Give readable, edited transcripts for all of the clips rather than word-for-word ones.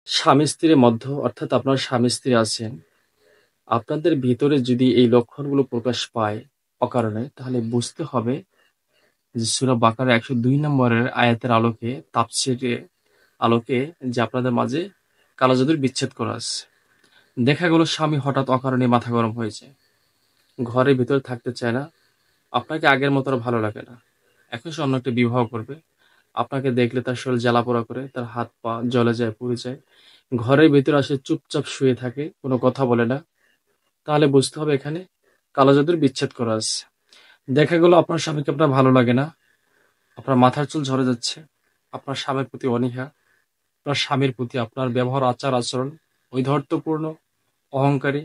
স্বামী-স্ত্রীর মধ্য অর্থাৎ আপনার স্বামী-স্ত্রী আছেন। আপনাদের ভিতরে যদি এই লক্ষণগুলো প্রকাশ পায় অকারণে, তাহলে বুঝতে হবে যে সূরা বাকারা ১০২ নম্বরের আয়াতের আলোকে তাফসীরের আলোকে যে আপনাদের মাঝে কালো জাদুর বিচ্ছেদ করা আছে। দেখা গেল স্বামী হঠাৎ অকারণে মাথা গরম হয়েছে। ঘরের ভিতরে থাকতে চায় না। আপনাকে আগের মতো আর ভালো লাগে না। এখন সে অন্য একটা বিবাহ করবে। আপনাকে দেখলে তার শরীর জ্বালা-পোড়া করে, তার হাত-পা জ্বলে যায়, পুড়ে যায়। ঘরের ভেতরে আসে চুপচাপ শুয়ে থাকে, কোনো কথা বলে না। তাহলে বুঝতে হবে এখানে কালো জাদুর বিচ্ছেদ করা আছে। দেখা গেল আপনার স্বামীকে আপনার ভালো লাগে না, আপনার মাথার চুল ঝরে যাচ্ছে, আপনার স্বামীর প্রতি অনীহা, আপনার স্বামীর প্রতি আপনার ব্যবহার, আচার-আচরণ ঔদ্ধত্যপূর্ণ, অহংকারী,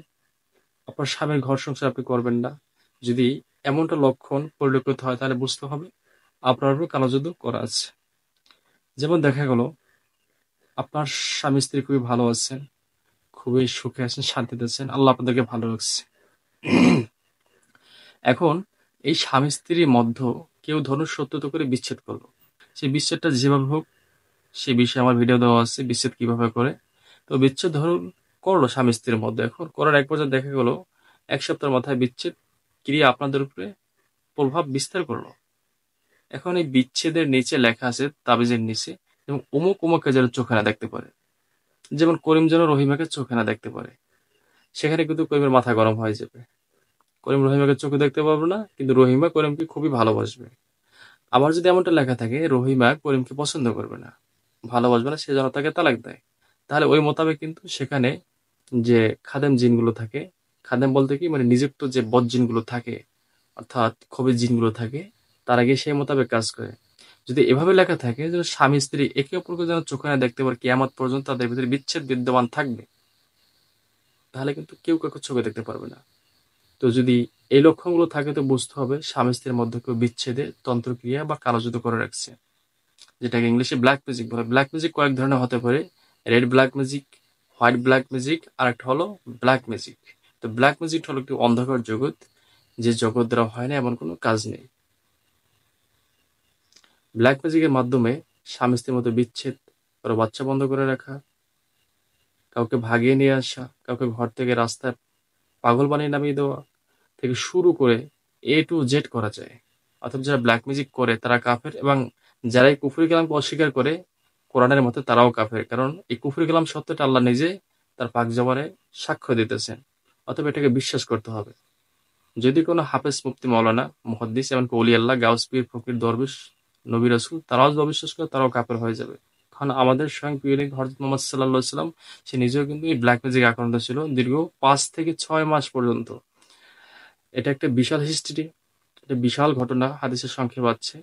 আপনার স্বামীর ঘর সংসার আপনি করবেন না। যদি এমনটা লক্ষণ পরিলক্ষিত হয় তাহলে বুঝতে হবে আপনার উপর কালো জাদু করা আছে। যেমন দেখা গেল আপনার স্বামী-স্ত্রী খুবই ভালো আছেন, খুবই সুখে আছেন, শান্তিতে আছেন, আল্লাহ আপনাদেরকে ভালো রাখছে। এখন এই স্বামী-স্ত্রীর মধ্য কেউ ধরুন সত্যত করে বিচ্ছেদ করলো। সেই বিচ্ছেদটা যেভাবে হোক, সে বিষয়ে আমার ভিডিও দেওয়া আছে বিচ্ছেদ কিভাবে করে। তো বিচ্ছেদ ধরুন করলো স্বামী-স্ত্রীর মধ্যে। এখন করার এক পর্যায়ে দেখা গেল ১ সপ্তাহের মাথায় বিচ্ছেদ ক্রিয়া আপনাদের উপরে প্রভাব বিস্তার করলো। এখন এই বিচ্ছেদের নিচে লেখা আছে তাবিজের নিচে, এবং অমুক অমুককে যেন চোখে না দেখতে পারে। যেমন করিম যেন রহিমাকে চোখে না দেখতে পারে। সেখানে কিন্তু করিমের মাথা গরম হয়ে যাবে। করিম রহিমাকে চোখে দেখতে পারবে না, কিন্তু রহিমা করিমকে খুবই ভালোবাসবে। আবার যদি এমনটা লেখা থাকে রহিমা করিমকে পছন্দ করবে না, ভালোবাসবে না, সে যেন তাকে তালাক দেয়, তাহলে ওই মোতাবেক কিন্তু সেখানে যে খাদেম জিনগুলো থাকে, খাদেম বলতে কি মানে নিযুক্ত যে বদ জিনগুলো থাকে, অর্থাৎ খবির জিনগুলো থাকে, তারা গিয়ে সেই মোতাবেক কাজ করে। যদি এভাবে লেখা থাকে যে স্বামী স্ত্রী একে অপরকে যেন চোখে না দেখতে পারে, কিয়ামত পর্যন্ত তাদের ভিতরে বিচ্ছেদ বিদ্যমান থাকবে, তাহলে কিন্তু কেউ কাউকে চোখে দেখতে পারবে না। তো যদি এই লক্ষণগুলো থাকে তো বুঝতে হবে স্বামী স্ত্রীর মধ্যে কেউ বিচ্ছেদে তন্ত্রক্রিয়া বা কালোজাদু করে রাখছে, যেটাকে ইংলিশে ব্ল্যাক ম্যাজিক বলে। ব্ল্যাক ম্যাজিক কয়েক ধরনের হতে পারে: red black magic, white black magic, আর একটা হলো ব্ল্যাক ম্যাজিক। তো ব্ল্যাক ম্যাজিক হলো একটি অন্ধকার জগৎ, যে জগৎ দ্বারা হয় না এমন কোনো কাজ নেই। ব্ল্যাক ম্যাজিকের মাধ্যমে স্বামী স্ত্রীর মধ্যে বিচ্ছেদ, কারো বাচ্চা বন্ধ করে রাখা, কাউকে ভাগিয়ে নিয়ে আসা, কাউকে ঘর থেকে রাস্তায় পাগল বানিয়ে নামিয়ে দেওয়া থেকে শুরু করে A to Z করা যায়। অর্থাৎ যারা ব্ল্যাক ম্যাজিক করে তারা কাফের, এবং যারা এই কুফরি কালামকে অস্বীকার করে কোরআনের মতে তারাও কাফের। কারণ এই কুফরি কালাম সত্যটা আল্লাহ নিজে তার পাক জবানে সাক্ষ্য দিতেছেন। অতএব এটাকে বিশ্বাস করতে হবে। যদি কোনো হাফেজ, মুফতি, মাওলানা, মুহাদ্দিস, এমনকি ওলি আল্লাহ, গাউস, পীর, ফকির, দরবেশ, নবী রাসূল তারাও যদি অবিশ্বাস করে তারাও কাফের হয়ে যাবে। কারণ আমাদের স্বয়ং প্রিয় নবী হযরত মুহাম্মদ সাল্লাল্লাহু আলাইহি ওয়াসাল্লাম সে নিজেও কিন্তু এই ব্ল্যাক ম্যাজিক আক্রান্ত ছিল দীর্ঘ ৫ থেকে ৬ মাস পর্যন্ত। এটা একটা বিশাল হিস্ট্রি, এটা বিশাল ঘটনা, হাদিসের সংক্ষেপ আছে।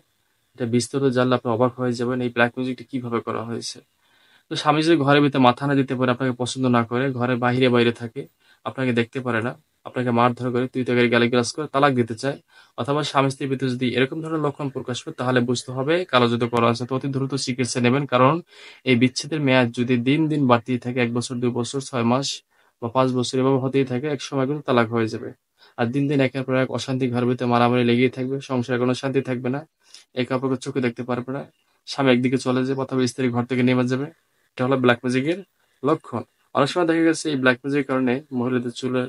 এটা বিস্তারিত জানলে আপনি অবাক হয়ে যাবেন এই ব্ল্যাক ম্যাজিকটা কিভাবে করা হয়েছে। তো স্বামী যদি ঘরের ভিতরে মাথা না দিতে পারে, আপনাকে পছন্দ না করে, ঘরের বাহিরে বাইরে থাকে, আপনাকে দেখতে পারে না, আপনাকে মারধর করে, তুই তাকে গালিগালাজ করে তালাক দিতে চায়, অথবা স্বামী স্ত্রীর ভিতরে যদি এরকম ধরনের লক্ষণ প্রকাশ পায়, তাহলে বুঝতে হবে কালো জাদু করা আছে। তো অতি দ্রুত চিকিৎসা নেবেন, কারণ এই বিচ্ছেদের মেয়াদ যদি দিন দিন বাড়তেই থাকে, ১ বছর, ২ বছর, ৬ মাস বা ৫ বছর এভাবে হতেই থাকে, এক সময় কিন্তু তালাক হয়ে যাবে। আর দিন দিন একের পর এক অশান্তি, ঘরের ভিতরে মারামারি লেগেই থাকবে, সংসারে কোনো শান্তি থাকবে না, একে অপরকে চোখে দেখতে পারবে না, স্বামী একদিকে চলে যাবে অথবা স্ত্রী ঘর থেকে নেমে যাবে। এটা হলো ব্ল্যাক ম্যাজিকের লক্ষণ। অনেক সময় দেখা গেছে এই ব্ল্যাক ম্যাজিকের কারণে মহিলাদের চুলে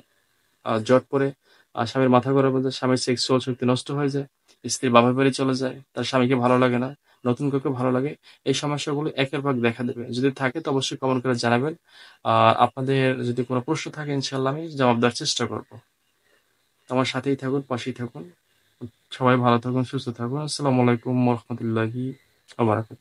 জট পড়ে, স্বামীর মাথা গরম হয়ে যায়, স্বামীর সেক্সুয়াল শক্তি নষ্ট হয়ে যায়, স্ত্রী বাপের বাড়ি চলে যায়, তার স্বামীকে ভালো লাগে না, নতুন কাউকে ভালো লাগে। এই সমস্যাগুলো একের পর এক দেখা দেবে। যদি থাকে তো অবশ্যই কমেন্ট করে জানাবেন। আর আপনাদের যদি কোনো প্রশ্ন থাকে ইনশাআল্লাহ আমি জবাব দেওয়ার চেষ্টা করব। আমার সাথেই থাকুন, পাশেই থাকুন। সবাই ভালো থাকুন, সুস্থ থাকুন। আসসালামু আলাইকুম ওয়া রাহমাতুল্লাহি ওয়া বারাকাতুহু।